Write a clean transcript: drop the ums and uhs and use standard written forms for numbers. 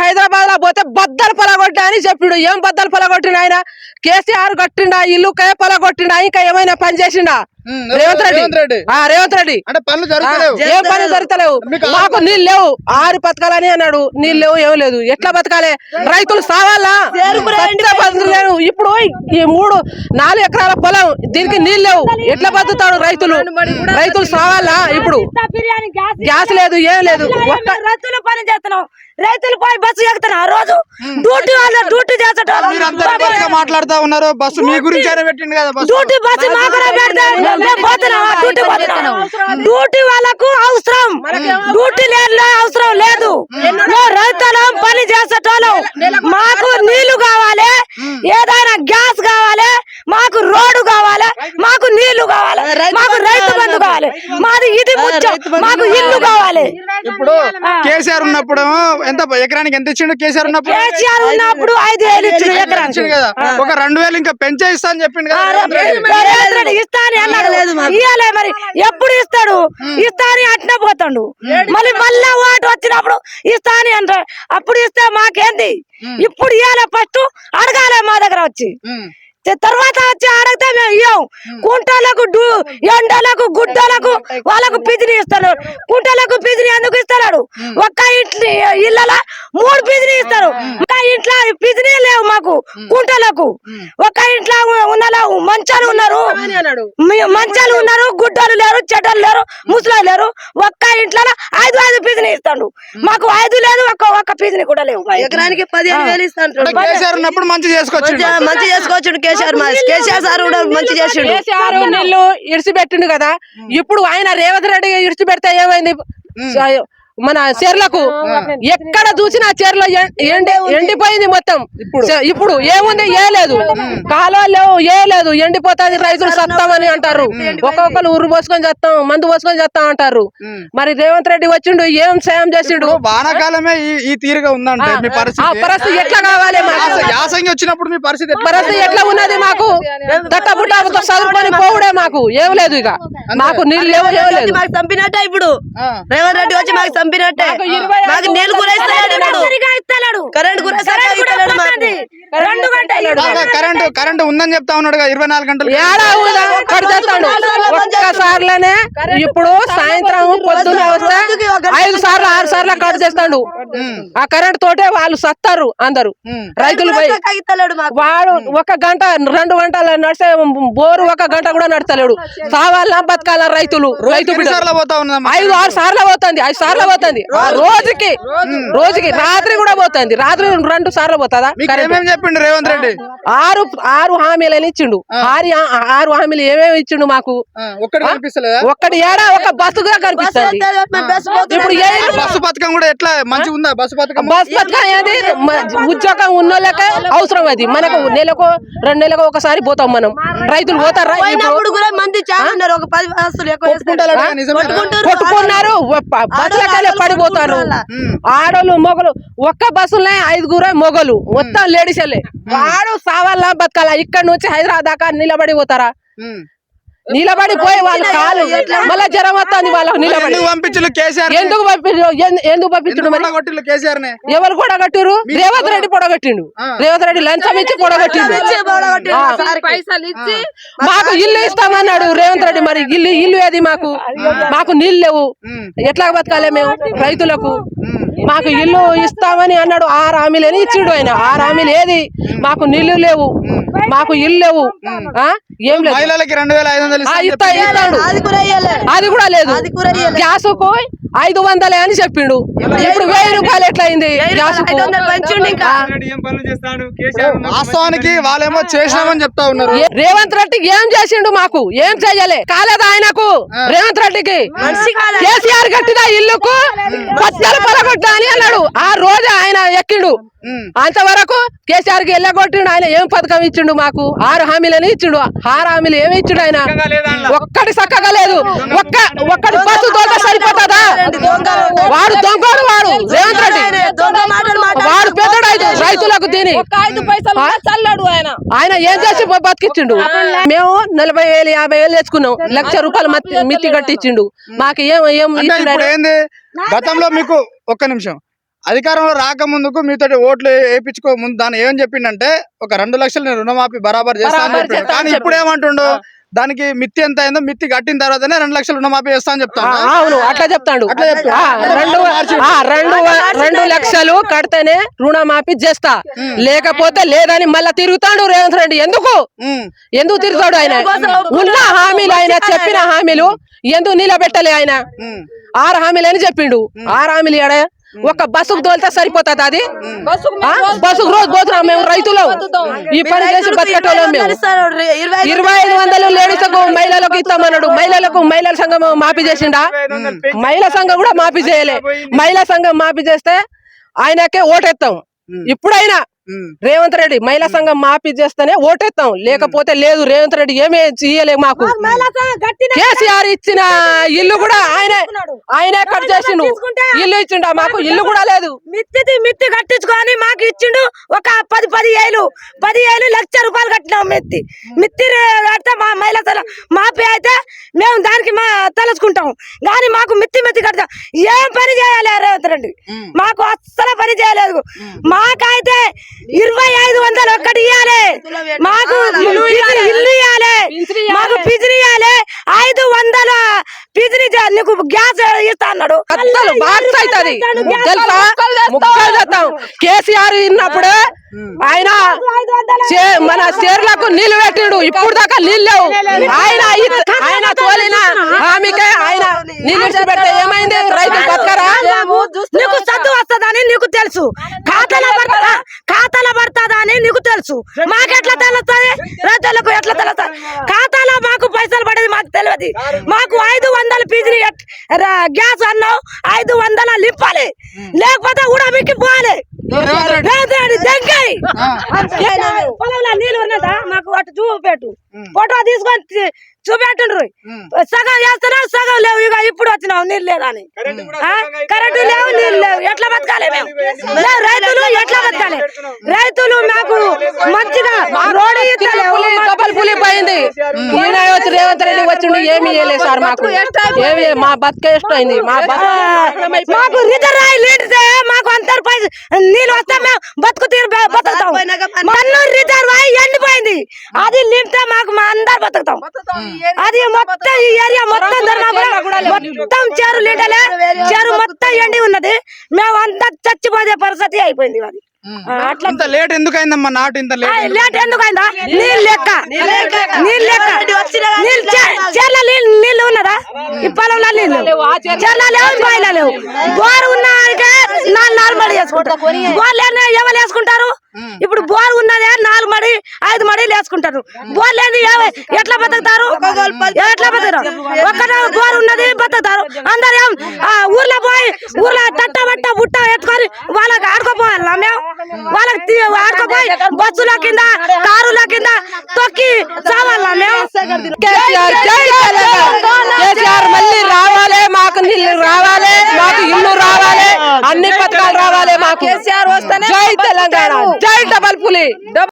హైదరాబాద్ లో పోతే బద్దలు పలగొట్టా అని చెప్పిండు. ఏం బద్దలు పలగొట్టిండు ఆయన? కేసీఆర్ కట్టిండా ఇల్లు పలగొట్టిండా? ఇంకా ఏమైనా పని చేసిండా రేవంత్ రెడ్డి? అంటే పనులు జరుగుతలేవు, ఏం పనులు జరుగుతలేవు. మాకు నీళ్ళు లేవు, 6 పథకాలని అన్నాడు. నీళ్ళు లేవు, ఏం లేదు. ఎట్లా బతకాలి? రైతులు సావాలా? లేవు. ఇప్పుడు ఈ 3-4 ఎకరాల పొలం, దీనికి నీళ్ళు లేవు, ఎట్లా బతుకుతాడు రైతులు? రైతులు సావాలా? ఇప్పుడు గ్యాస్ లేదు, ఏం లేదు. రైతులు పని చేస్తున్నాం, రైతులు పోయి బస్సు ఎక్కుతున్నా రోజు డ్యూటీ వాళ్ళు డ్యూటీ చేస్తారు. మాట్లాడుతా ఉన్నారు. బస్సు మీ గురించి పెట్టిండు కదా, డ్యూటీ బస్సు మాకు డ్యూటీ వాళ్ళకు అవసరం, డ్యూటీ అవసరం లేదు. రైతులం పని చేసేటోళ్ళం, మాకు నీళ్లు కావాలి, ఏదైనా గ్యాస్ కావాలి, మాకు రోడ్డు కావాలి, మాకు నీళ్లు కావాలి, మాకు రైతు బంధు కావాలి. మాది ఇది ముఖ్యం, మాకు ఇల్లు కావాలి. ఇప్పుడు కేసీఆర్ ఉన్నప్పుడు ఎంత ఎకరానికి ఎంత ఇచ్చిండు? కేసీఆర్ ఉన్నప్పుడు 5,000 ఇచ్చిండు ఎకరానికి కదా. ఒక 2,000 ఇంకా పెంచే ఇస్తా అని చెప్పిండు కదా. ఇస్తా అని అన్నాడు, ఇయ్యాలే మరి ఎప్పుడు ఇస్తాడు? ఇస్తా అని అట్నే పోతాడు. మళ్ళీ ఓటు వచ్చినప్పుడు ఇస్తా అని అంటాడు. అప్పుడు ఇస్తే మాకేంది? ఇప్పుడు ఇయ్యాలే, ఫస్ట్ అడగాలి మా దగ్గర వచ్చి, తర్వాత వచ్చి అడిగితే మేము ఇయ్యం. కుంటలకు ఎండలకు గుడ్డలకు వాళ్ళకు పిదిని ఇస్తాడు. కుంటలకు పిదిని ఎందుకు ఇస్తాడు? ఒక్క ఇళ్ళ 3 పిదిని ఇస్తారు. ఇంట్లో పిదిని లేవు మాకు కుంటలకు. ఒక్క ఇంట్లో ఉన్న మంచాలు ఉన్నారు, గుడ్డలు లేరు, చెడ్డలు లేరు, ముసలు లేరు. ఒక్క ఇంట్లో 5 పిదిని ఇస్తాడు. మాకు 5 లేదు, ఒక్క పిదిని కూడా లేవు. ఎకరానికి 15,000 ఇస్తాడు. మంచి చేసుకోవచ్చు. కేసీఆర్ సార్ కూడా మంచి చేసిండు. కేసీఆర్ నీళ్లు ఇడిచిపెట్టిండు కదా. ఇప్పుడు ఆయన రేవంత్ రెడ్డి ఇడిచిపెడితే ఏమైంది? మన చెర్లకు ఎక్కడ చూసినా చెర్లో ఎండిపోయింది మొత్తం. ఇప్పుడు ఏముంది? ఏ లేదు, కాలువలు లేవు, ఏ లేదు, ఎండిపోతుంది. రైతులు సత్తామని అంటారు. ఒక్కొక్కరు ఉర్రు పోసుకొని చేస్తాం, మందు పోసుకొని చేస్తాం అంటారు. మరి రేవంత్ రెడ్డి వచ్చిండు, ఏం సాయం చేసిండు? వానాకాలమే ఈ తీరుగా ఉందంటే మీ పరిస్థితి ఎట్లా కావాలి? యాసంగి వచ్చినప్పుడు మీ పరిస్థితి ఎట్లా ఉన్నది? మాకు తట్టబుట్ట చదువుకొని పోవుడే, మాకు ఏం లేదు. ఇక మాకు నీళ్ళు లేవు, ఏం లేదు. మాకు చంపినట్టే ఇప్పుడు రేవంత్ రెడ్డి వచ్చి మాకు చంపినట్టే. మాకు నీళ్ళు కూడా ఇస్తాడు, కరెంట్ కూడా కరెంట్ ఉందని చెప్తా ఉన్నాడు 24 గంటలు. ఒక్కసార్లనే ఇప్పుడు సాయంత్రం పొద్దున వస్తే 5 సార్లు 6 సార్లు కట్ చేస్తాడు. ఆ కరెంట్ తోటే వాళ్ళు సత్తారు అందరు రైతులు. వాడు 1 గంట 2 గంటలు నడిచే బోరు 1 గంట కూడా నడతలేడు. సావాలా బతకాల రైతులు. రైతు 5-6 సార్లు పోతుంది, 5 సార్లు పోతుంది రోజుకి. రాత్రి కూడా పోతుంది, రాత్రి 2 సార్లు పోతుందా? చెప్పిండు రేవంత్ రెడ్డి 6 హామీలని ఇచ్చిండు. 6 హామీలు ఏమేమి ఇచ్చిండు మాకు? ఒక్కటి ఏడా ఒక బస్సు కూడా కనిపిస్తుంది. ఇప్పుడు బస్సు పథకం కూడా ఎట్లా మంచిగా ఉందా? బస్సు పథకం ఏది? ఉద్యోగం ఉన్నోళ్ళకే అవసరం. అది మనకు నెలకు 2 నెలలకు ఒకసారి పోతాం మనం. రైతులు పోతారా? కొట్టుకున్నారు, బస్సులకెళ్ళి పడిపోతారు. ఆడోళ్ళు మొగలు ఒక్క బస్సులనే 5 మొగలు, మొత్తం లేడీసే. వాడు సావాలా బతకాల? ఇక్కడ నుంచి హైదరాబాద్ దాకా నిలబడి పోతారా? నిలబడిపోయి వాళ్ళ కాలు మళ్ళా జ్వరం వస్తుంది వాళ్ళకు. నిలబడి ఎందుకు పంపించడు? ఎవరు పొడగట్టిరు? రేవంత్ రెడ్డి పొడగట్టిండు. రేవంత్ రెడ్డి లంచం ఇచ్చి పొడగట్టిండు. మాకు ఇల్లు ఇస్తామన్నాడు రేవంత్ రెడ్డి. మరి ఇల్లు ఏది? మాకు నీళ్ళు లేవు, ఎట్లా బతకాలే మేము రైతులకు? మాకు ఇల్లు ఇస్తామని అన్నాడు. 6 హామీలని ఇచ్చిండు ఆయన. 6 హామీలు ఏది? మాకు నీళ్లు లేవు, మాకు ఇల్లు లేవు, ఏం లేదు. అది కూడా లేదు. గ్యాస్ కు 500 అని చెప్పిండు. ఇప్పుడు 1000 రూపాయలు ఎట్లయింది గ్యాస్? వాస్తవానికి వాళ్ళేమో చేసినామని చెప్తా ఉన్నారు. రేవంత్ రెడ్డికి ఏం చేసిండు? మాకు ఏం చెయ్యలే. కాలేదా ఆయనకు? రేవంత్ రెడ్డికి కేసీఆర్ కట్టిన ఇల్లుకు బద్దలు పలగొట్టా అని అన్నాడు. ఆ రోజు ఆయన ఎక్కిండు. అంతవరకు కేసీఆర్ కి ఎల్లగొట్టిండు. ఆయన ఏం పథకం ఇచ్చిండు? మాకు 6 హామీలని ఇచ్చిండు. 6 హామీలు ఏమి ఇచ్చిండు ఆయన? ఒక్కటి చక్కగా లేదు. ఒక్కటి బస్సు దొంగ సరిపోతుందా? వాడు దొంగడు, వాడు రేవంత్ రెడ్డి. వాడు పెద్దడు రైతులకు తిని. ఆయన ఏం చేసి బతికిచ్చిండు? మేము 40,000 50,000 తెచ్చుకున్నాం. 1,00,000 రూపాయలు మిత్తి కట్టించిండు. మాకు ఏం గతంలో మీకు ఒక్క నిమిషం అధికారంలో రాకముందుకు మీతో ఓట్లు వేయించుకో ముందు దాన్ని ఏమని చెప్పిండంటే ఒక 2 లక్షలు నేను రుణమాఫీ బరాబర్ చేస్తా అని చెప్పిండు. కానీ ఇప్పుడు ఏమంటుండు, దానికి మిత్తి ఎంత అయిందో మిత్తి కట్టిన తర్వాతనే 2 లక్షలు రుణమాఫీ చేస్తా అని చెప్తాను. అవును అట్లా చెప్తాడు. 2 లక్షలు కడితేనే రుణమాఫీ చేస్తా, లేకపోతే లేదని మళ్ళా తిరుగుతాడు రేవంత్ రెడ్డి. ఎందుకు తిరుగుతాడు? ఆయన ఉన్న హామీలు, ఆయన చెప్పిన హామీలు ఎందుకు నిలబెట్టలే? ఆయన 6 హామీలు అని చెప్పిండు. 6 హామీలు ఏడా? ఒక బస్సుకు తోలితే సరిపోతుంది. అది బస్సుకు రోజు పోతున్నాం మేము, రైతులు ఈ పని చేసి బతకటోళ్ళం మేము. 2500 లేడీస్కు మహిళలకు ఇస్తామన్నాడు. మహిళల సంఘం మాఫీ చేసిండా? మహిళా సంఘం కూడా మాఫీ చేయలే. మహిళా సంఘం మాఫీ చేస్తే ఆయనకే ఓటేస్తాం. ఇప్పుడైనా రేవంత్ రెడ్డి మహిళా సంఘం మాఫీ చేస్తేనే ఓటేస్తాం, లేకపోతే లేదు. రేవంత్ రెడ్డి ఏమీ చేయలేదు మాకు. కేసీఆర్ ఇచ్చిన ఇల్లు కూడా ఆయనే కట్ చేసిండు. ఇల్లు ఇచ్చిండా? మాకు ఇల్లు కూడా లేదు. మిత్తి కట్టించుకొని మాకు ఇచ్చిండు. ఒక 10 ఏళ్ళు 1,00,000 రూపాయలు కట్టినాం మిత్తి కడితే మా మహిళా మాఫీ అయితే మేము దానికి తలుచుకుంటాం. కానీ మాకు మిత్తి కడతాం. ఏం పని చేయాలి రేవంత్ రెడ్డి? మాకు అస్సలు పని చేయలేదు. మాకైతే 2,500 ఒక్కటి ఇవ్వాలి, మాకు ఇల్లు ఇవ్వాలి, మాకు పిజిని ఇవ్వాలి. 500 పిజిని నీకు గ్యాస్ ఇస్తా అన్నాడు. కేసీఆర్ ఉన్నప్పుడు ఆయన మన చీరలకు నీళ్లు పెట్టిండు. ఇప్పుడు దాకా నీళ్ళు లేవు. ఆయన తోలిన హామీకే ఆయన నీళ్ళు పెడితే ఏమైంది? రైతు బతకరా? నీకు చదువు వస్తుందని నీకు తెలుసు, ఖాతాలో పడుతుందని నీకు తెలుసు. మాకెట్లా తెలుస్తుంది? రైతులకు ఎట్లా తెలుస్తుంది? ఖాతాలో మాకు పైసలు పడేది మాకు తెలియదు. మాకు 500 పీజీని గ్యాస్ అన్నావు, 500 లింపాలి, లేకపోతే కూడా మీకు పోవాలి. పొలంలో నీళ్ళు ఉన్నదా? మాకు అటు చూపెట్టు, ఫోటో తీసుకొని చూపెట్టుండ్రు. సగం చేస్తున్నా, సగం లేవు. ఇక ఇప్పుడు వచ్చినావు నీళ్ళు లేదని. కరెంటు లేవు, నీళ్ళు లేవు. ఎట్లా బతకాలి మేము? రైతులు ఎట్లా బతకాలి? రైతులు మాకు మంచిగా రోడ్డు పోయింది. ఈయన వచ్చి రేవంత్ రెడ్డి వచ్చిండు, ఏమి చేయలేదు సార్. మాకు మా బతుక ఇష్టమైంది. మాకు రిజర్వాయర్ లీడితే మాకు అంతర్ నీళ్ళు వస్తే మేము బతుకు తీరు బతుకుతాం. మన్నూరు రిజర్వాయర్ ఎండిపోయింది, అది లింటే మాకు మా అందరు బతుకుతాం. అది మొత్తం ఈ ఏరియా మొత్తం మొత్తం చెరు లీటలే, చెరు మొత్తం ఎండి ఉన్నది. మేము అంతా చచ్చిపోయే పరిస్థితి అయిపోయింది. అది అట్లా లేట్ ఎందుకైందమ్మా? నాటు ఇంత లేట్ ఎందుకైందా? నీళ్ళు లెక్క చెర్ల నీళ్ళు ఉన్నదా? ఈ పొలంలో నీళ్ళు చెర్ల లేవు, బాయిలో లేవు. బోరు ఉన్న 4 మడి వేసుకుంటారు. బోర్లు ఎవరు వేసుకుంటారు? ఇప్పుడు బోర్ ఉన్నదే 4 మడి 5 మడీలు వేసుకుంటారు. బోర్ లేదు ఎట్లా బతుకుతారు? ఒక్క బోర్ ఉన్నది బతుకుతారు. అందరు ఊర్లో పోయి ఊర్లో తట్ట బట్ట బుట్ట ఎత్తుకొని వాళ్ళకి ఆడుకోపోవాలా? మేము వాళ్ళకి ఆడుకోపోయి బస్సుల కింద కారుల కింద తొక్కి చావాలా మేము? కేసీఆర్ మళ్ళీ రావాలి, మాకు నీళ్ళు రావాలి, మాకు ఇల్లు రావాలి, అన్ని పథకాలు రావాలి మాకు. కేసీఆర్ వస్తేనే జై తెలంగాణ, జై డబల్ పులి.